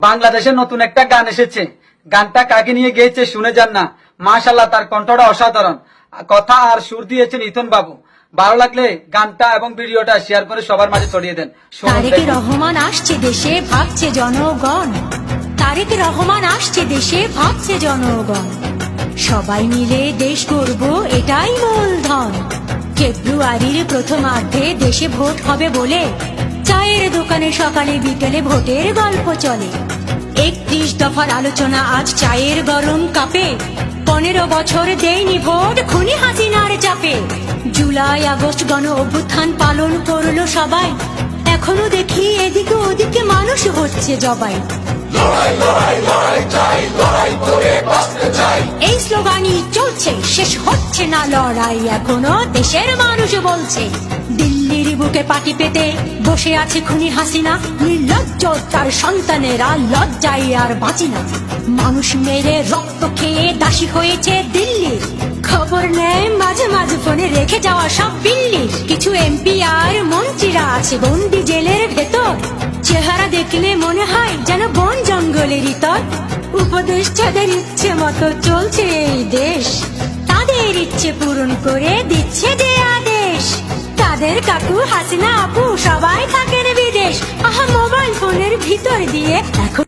বাংলাদেশের নতুন একটা গান এসেছে, গানটা কাকে নিয়ে গেয়েছে শুনে যান না। মাশাআল্লাহ, তার কণ্ঠটা অসাধারণ, কথা আর সুর দিয়েছেন ইথন বাবু। ভালো লাগলে গানটা এবং ভিডিওটা শেয়ার করে সবার মাঝে ছড়িয়ে দেন। তারেক রহমান আসছে দেশে, ভাবছে জনগণ। তারেক রহমান আসছে দেশে, ভাবছে জনগণ। সবাই মিলে দেশ করব, এটাই মূলধন। ফেব্রুয়ারির প্রথমার্ধে দেশে ভোট হবে বলে চায়ের দোকানে সকালে বিকেলে ভোটের গল্প চলে। 31 দফার আলোচনা আজ চায়ের গরম কাপে। 15 বছর দেয়নি ভোট, খুনি হাসিনার চাপে। জুলাই আগস্ট গণ অভ্যুত্থান পালন করলো সবাই, এখনো দেখি এদিকে ওদিকে মানুষ হচ্ছে জবাই। এই স্লোগানই চলছে, শেষ হচ্ছে না লড়াই, এখনো দেশের মানুষ বলছে। দিল্লির বুকে পাটি পেতে বসে আছে খুনি হাসিনা, নির্লজ্জ তার সন্তানেরা লজ্জায় আর বাঁচি না। মানুষ মেরে রক্ত খেয়ে দাসী হয়েছে দিল্লির, খবর নেয় মাঝে মাঝে ফোনে রেখে যাওয়া সব বিল্লির। কিছু এমপি আর মন্ত্রীরা আছে বন্দি জেলের ভেতর, চেহারা দেখলে মনে হয় যেন বন জঙ্গলের ইতর। উপদেষ্টাদের ইচ্ছে মতো চলছে এই দেশ, তাদের ইচ্ছে পূরণ করে দিচ্ছে যে আদেশ। তাদের কাকু হাসিনা আপু সবাই থাকেন বিদেশ, আহা মোবাইল ফোনের ভিতর দিয়ে এখন